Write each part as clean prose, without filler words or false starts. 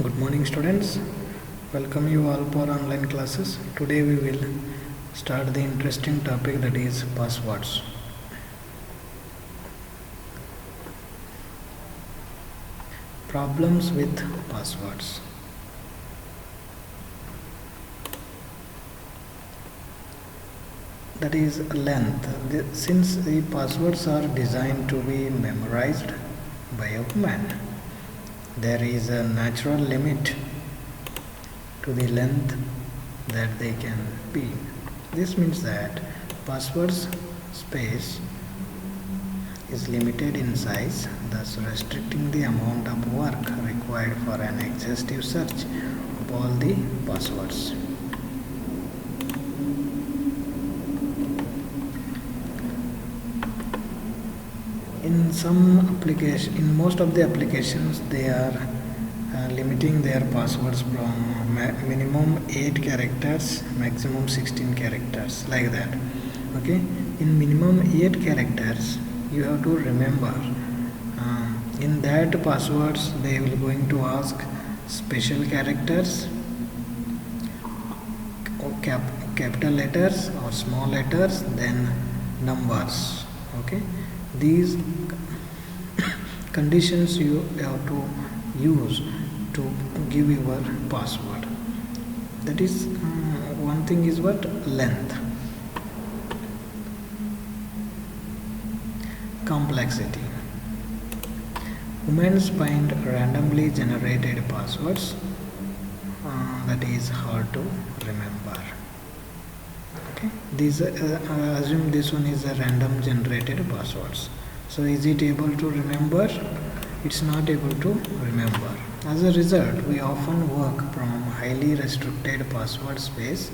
Good morning, students. Welcome you all for online classes. Today we will start the interesting topic, that is passwords. Problems with passwords. That is length. Since the passwords are designed to be memorized by a human, there is a natural limit to the length that they can be. This means that passwords space is limited in size, thus restricting the amount of work required for an exhaustive search of all the passwords. In most of the applications, they are limiting their passwords from minimum 8 characters, maximum 16 characters, like that. Okay, in minimum 8 characters, you have to remember. In that passwords, they will going to ask special characters, or capital letters or small letters, then numbers. Okay, these conditions you have to use to give your password. That is one thing is what? Length. Complexity. Humans find randomly generated passwords that is hard to remember. Okay, these assume this one is a random generated passwords. So is it able to remember? It's not able to remember. As a result, we often work from highly restricted password space,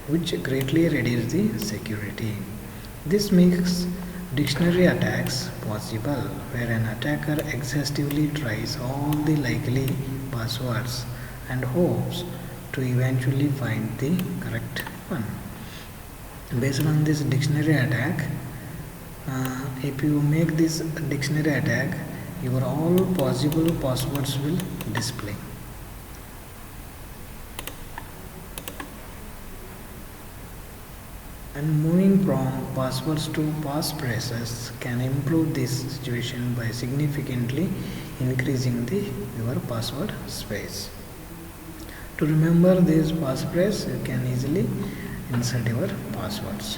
which greatly reduces the security. This makes dictionary attacks possible, where an attacker exhaustively tries all the likely passwords and hopes to eventually find the correct one. Based on this dictionary attack, if you make this dictionary attack, your all possible passwords will display. And moving from passwords to passphrases can improve this situation by significantly increasing your password space. To remember this passphrase, you can easily insert your passwords.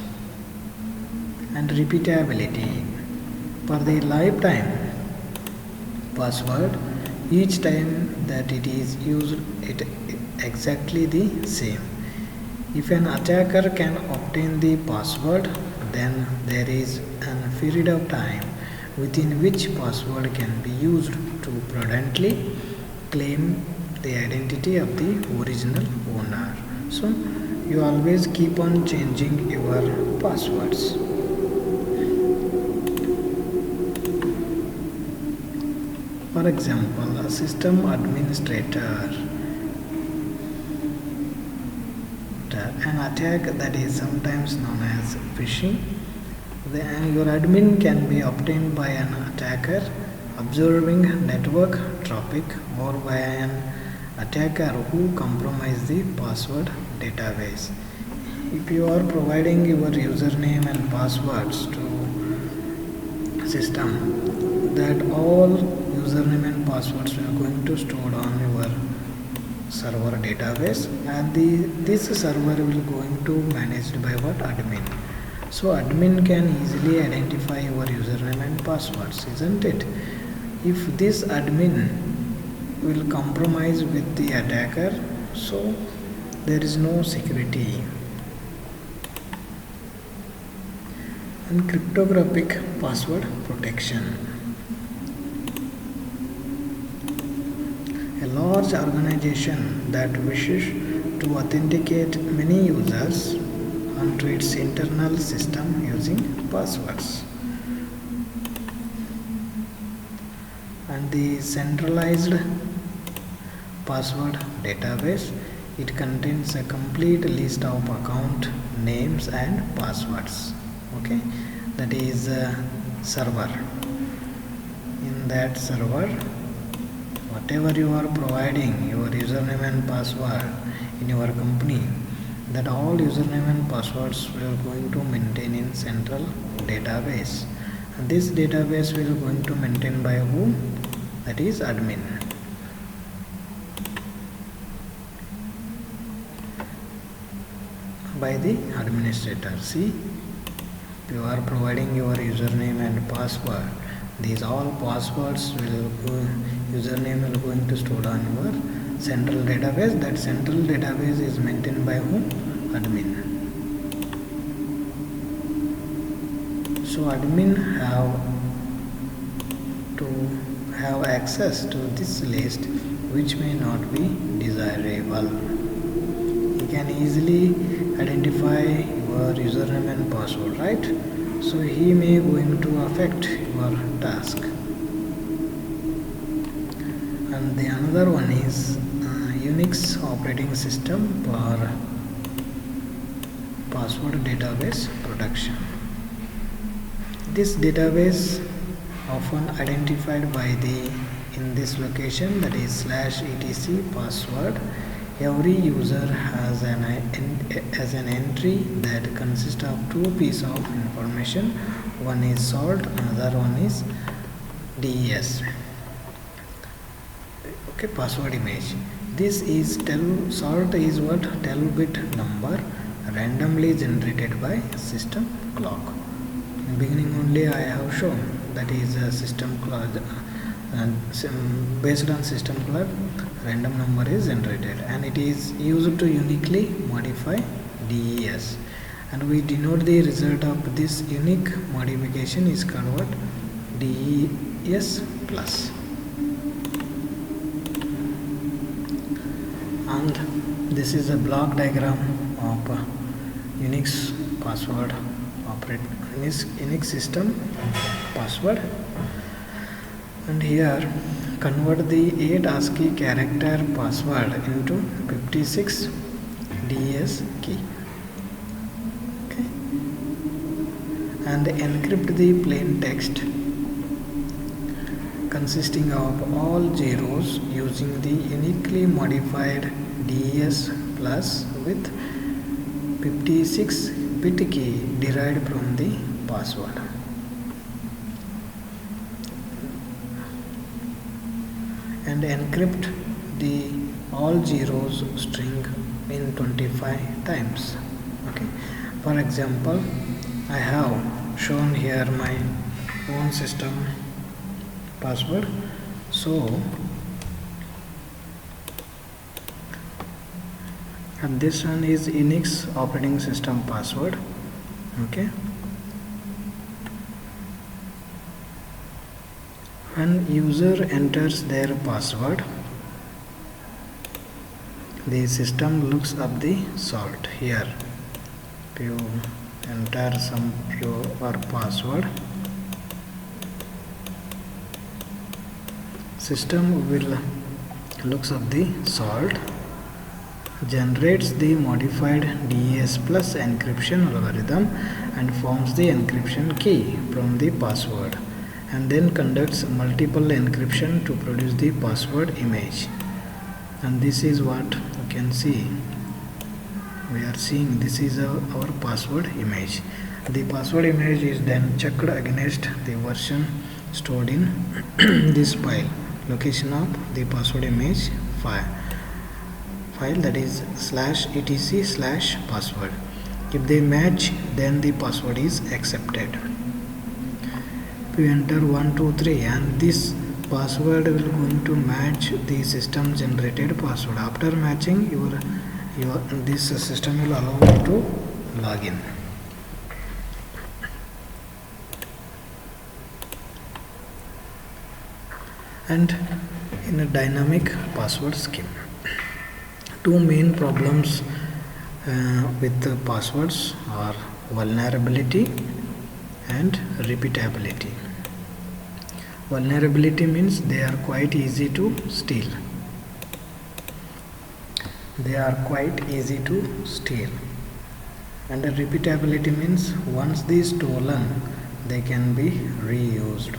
And repeatability. For the lifetime password, each time that it is used, it exactly the same. If an attacker can obtain the password, then there is a period of time within which password can be used to prudently claim the identity of the original owner. So you always keep on changing your passwords. For example, a system administrator, an attack that is sometimes known as phishing. Your admin can be obtained by an attacker observing network traffic, or by an attacker who compromises the password database. If you are providing your username and passwords to system, that all username and passwords are going to stored on your server database, and this server will going to managed by what? Admin. So admin can easily identify your username and passwords, isn't it? If this admin will compromise with the attacker, so there is no security. And cryptographic password protection. A large organization that wishes to authenticate many users onto its internal system using passwords. And the centralized password database, it contains a complete list of account names and passwords. Okay, that is a server. In that server, what whatever you are providing your username and password in your company, that all username and passwords will going to maintain in central database, and this database will going to maintain by whom? That is admin. By the administrator. See, you are providing your username and password, these all passwords will go, username will going to store on your central database. That central database is maintained by whom? Admin. So admin have to have access to this list, which may not be desirable. He can easily identify your username and password, right? So he may going to affect your task. And the another one is Unix operating system for password database protection. This database often identified by the in this location, that is /etc password. Every user has an entry that consists of two pieces of information. One is salt, another one is DES. Okay, password image. This is salt is what? 12-bit number randomly generated by system clock. In beginning only I have shown that is a system clock, and based on system clock random number is generated, and it is used to uniquely modify DES, and we denote the result of this unique modification is called what? DES plus. And this is a block diagram of Unix password Unix system password, and here convert the 8 ASCII character password into 56 DES key. Okay, and encrypt the plain text consisting of all zeros using the uniquely modified DES plus with 56-bit key derived from the password. And encrypt the all zeros string in 25 times. Okay, for example, I have shown here my own system password. So and this one is Unix operating system password. Okay, when user enters their password, the system looks up the salt. Here if you enter your password, system will looks up the salt, generates the modified DES plus encryption algorithm and forms the encryption key from the password, and then conducts multiple encryption to produce the password image. And this is what you can see. We are seeing this is our password image. The password image is then checked against the version stored in this file, location of the password image file, that is /etc/password. If they match, then the password is accepted. If you enter 123 and this password will going to match the system generated password. After matching, this system will allow you to log in. And in a dynamic password scheme, two main problems with the passwords are vulnerability and repeatability. Vulnerability means they are quite easy to steal. And the repeatability means once they stolen, they can be reused.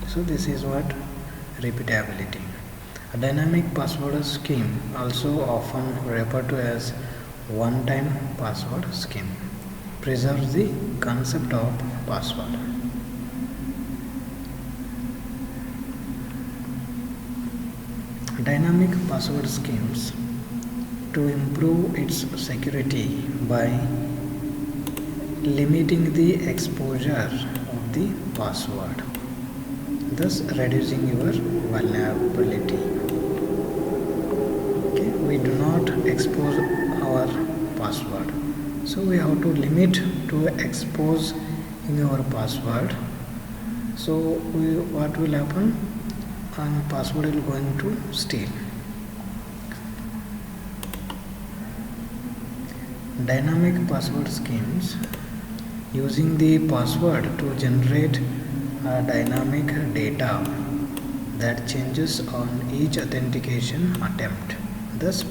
So this is what repeatability. A dynamic password scheme, also often referred to as one-time password scheme, preserves the concept of password. Dynamic password schemes to improve its security by limiting the exposure of the password, thus reducing your vulnerability. Okay, we do not expose our password, so we have to limit to expose in our password. So what will happen? Password is going to steal. Dynamic password schemes using the password to generate dynamic data that changes on each authentication attempt, thus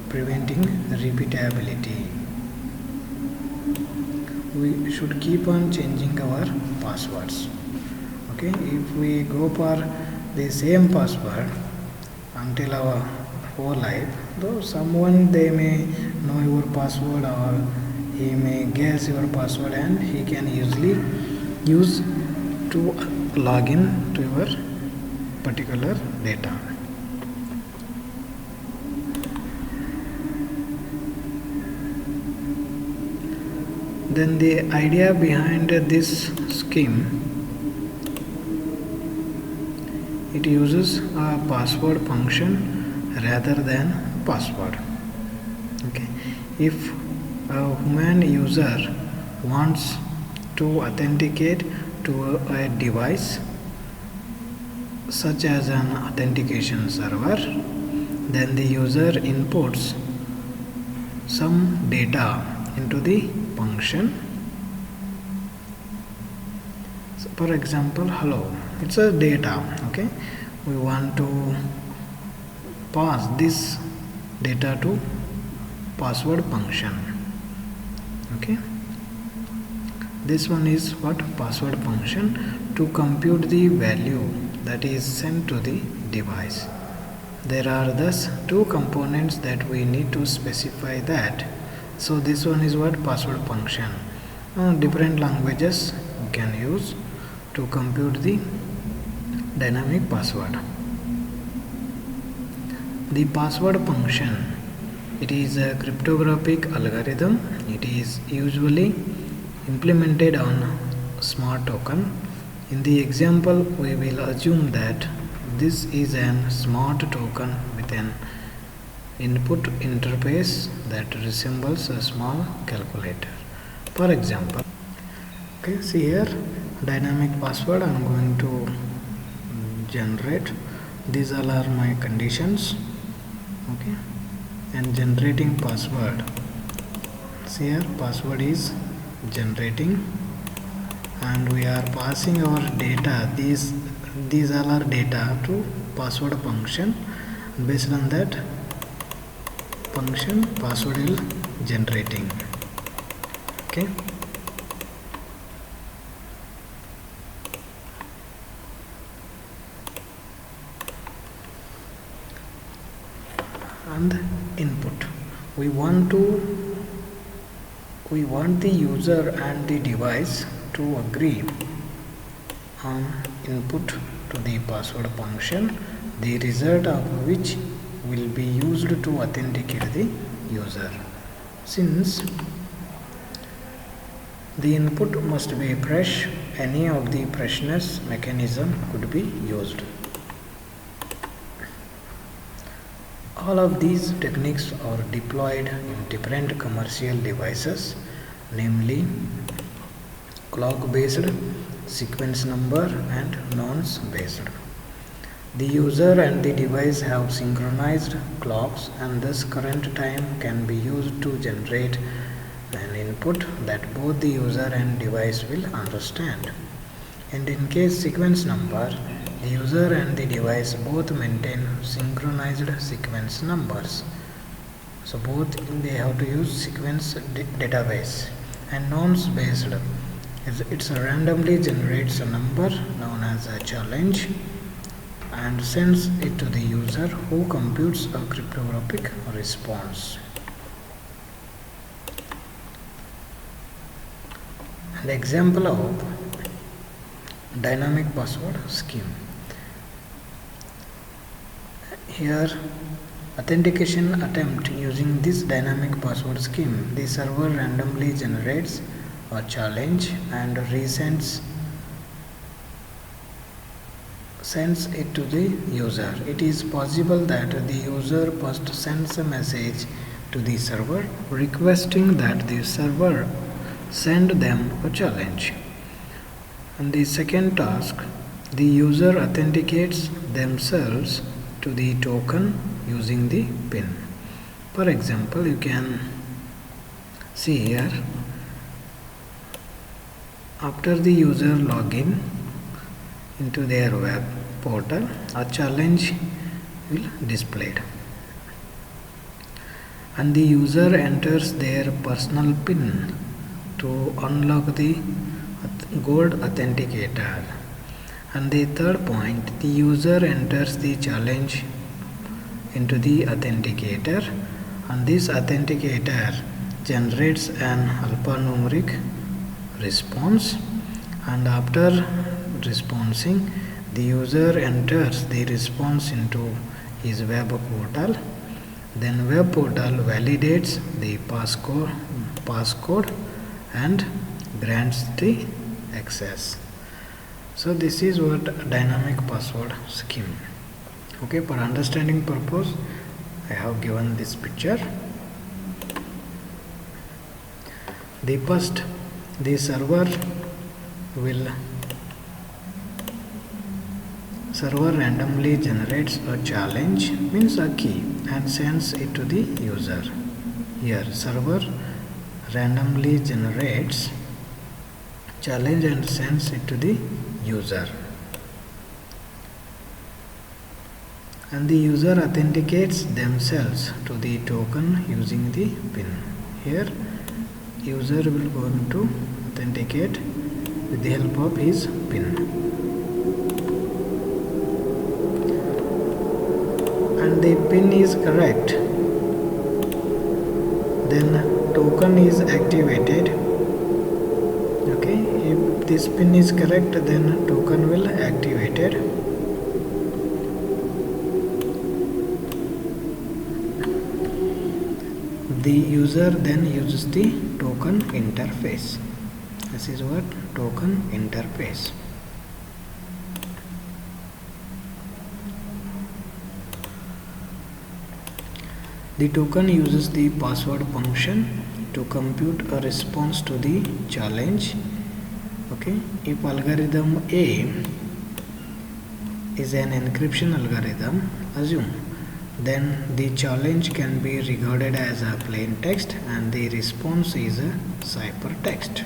preventing repeatability. We should keep on changing our passwords. Okay, if we go for the same password until our whole life, though someone they may know your password or he may guess your password and he can easily use to log in to your particular data. Then the idea behind this scheme, it uses a password function rather than password. Okay, if a human user wants to authenticate to a device such as an authentication server, then the user inputs some data into the function. So for example, hello, it's a data. Okay, we want to pass this data to password function. Okay, this one is what? Password function to compute the value that is sent to the device. There are thus two components that we need to specify that. So this one is what? Password function. Different languages you can use to compute the dynamic password. The password function, it is a cryptographic algorithm. It is usually implemented on smart token. In the example, we will assume that this is an smart token with an input interface that resembles a small calculator. For example, okay, see here, dynamic password I am going to generate. These all are my conditions. Okay, and generating password. See here, password is generating, and we are passing our data. These all are data to password function. Based on that function, password is generating. Okay. And input, we want the user and the device to agree on input to the password function, the result of which will be used to authenticate the user. Since the input must be fresh, any of the freshness mechanism could be used. All of these techniques are deployed in different commercial devices, namely clock based, sequence number and nonce based. The user and the device have synchronized clocks, and thus current time can be used to generate an input that both the user and device will understand. And in case sequence number, the user and the device both maintain synchronized sequence numbers. So both they have to use sequence database. And nonce based, it randomly generates a number known as a challenge, and sends it to the user, who computes a cryptographic response. An example of dynamic password scheme. Here, authentication attempt using this dynamic password scheme. The server randomly generates a challenge and sends it to the user. It is possible that the user first sends a message to the server requesting that the server send them a challenge. And the second task, the user authenticates themselves to the token using the PIN. For example, you can see here, after the user login into their web portal, a challenge will displayed, and the user enters their personal PIN to unlock the gold authenticator. And the third point, the user enters the challenge into the authenticator, and this authenticator generates an alphanumeric response, and after responding, the user enters the response into his web portal. Then web portal validates the passcode and grants the access. So this is what dynamic password scheme. Okay, for understanding purpose, I have given this picture. The first, the server randomly generates a challenge, means a key, and sends it to the user. Here, server randomly generates challenge and sends it to the user, and the user authenticates themselves to the token using the PIN. Here, user will going to authenticate with the help of his PIN, and the PIN is correct, then token is activated. Okay, if this PIN is correct, then token will activated. The user then uses the token interface. This is what token interface. The token uses the password function to compute a response to the challenge. Okay, if algorithm A is an encryption algorithm, assume, then the challenge can be regarded as a plain text and the response is a ciphertext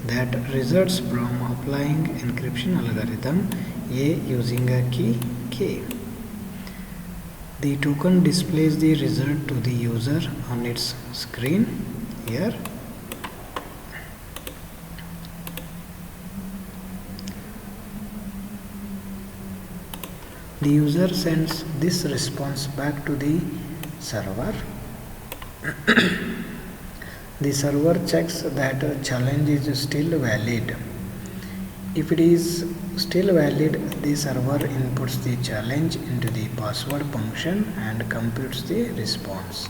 that results from applying encryption algorithm A using a key K. The token displays the result to the user on its screen here. The user sends this response back to the server. The server checks that a challenge is still valid. If it is still valid, the server inputs the challenge into the password function and computes the response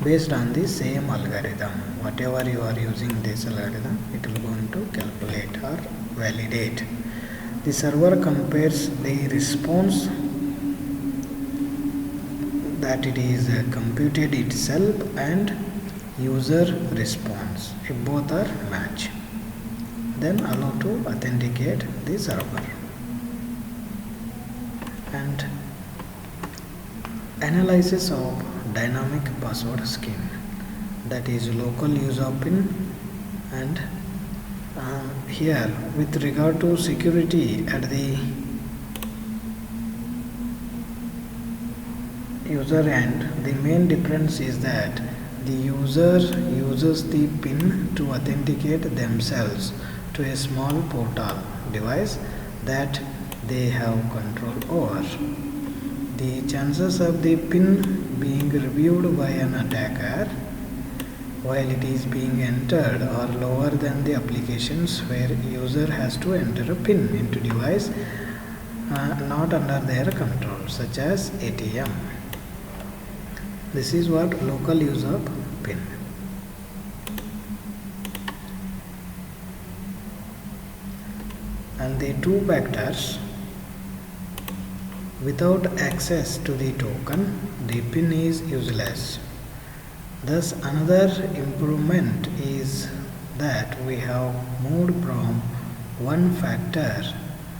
based on the same algorithm. Whatever you are using this algorithm, it will going to calculate or validate. The server compares the response that it is computed itself and user response. If both are match, then allow to authenticate the server. And analysis of dynamic password scheme, that is local use of PIN. And here, with regard to security at the user end, the main difference is that the user uses the PIN to authenticate themselves to a small portal device that they have control over. The chances of the pin being reviewed by an attacker while it is being entered are lower than the applications where user has to enter a pin into device not under their control, such as ATM. This is what local use of pin. And the two factors, without access to the token, the pin is useless. Thus, another improvement is that we have moved from one-factor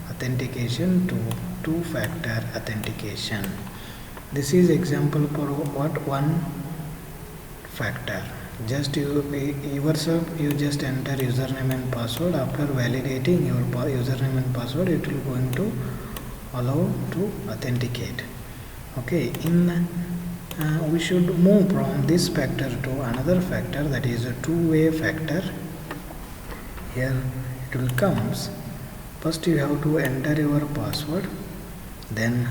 authentication to two-factor authentication. This is example for what one factor. Just yourself, you just enter username and password. After validating your username and password, it will going to allow to authenticate. Okay, we should move from this factor to another factor, that is a two-way factor. Here it will comes. First you have to enter your password, then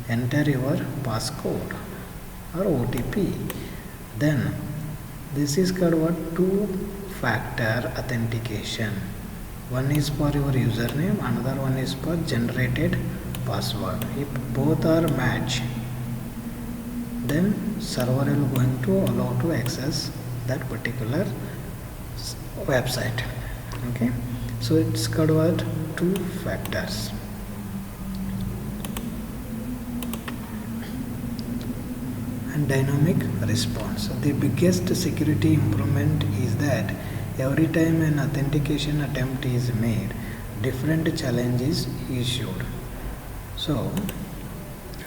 enter your passcode or OTP. Then this is called what? Two-factor authentication. One is for your username, another one is for generated password. If both are matched, then server will going to allow to access that particular website. Okay, so it's called what? Two factors. And dynamic response. The biggest security improvement is that every time an authentication attempt is made, different challenge is issued. So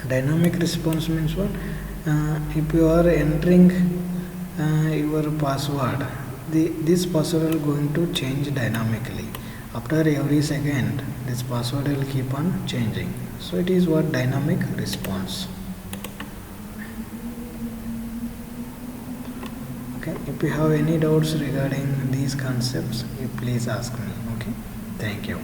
dynamic response means what? If you are entering your password, this password is going to change dynamically. After every second, this password will keep on changing. So it is what? Dynamic response. Okay, if you have any doubts regarding these concepts, you please ask me. Okay, thank you.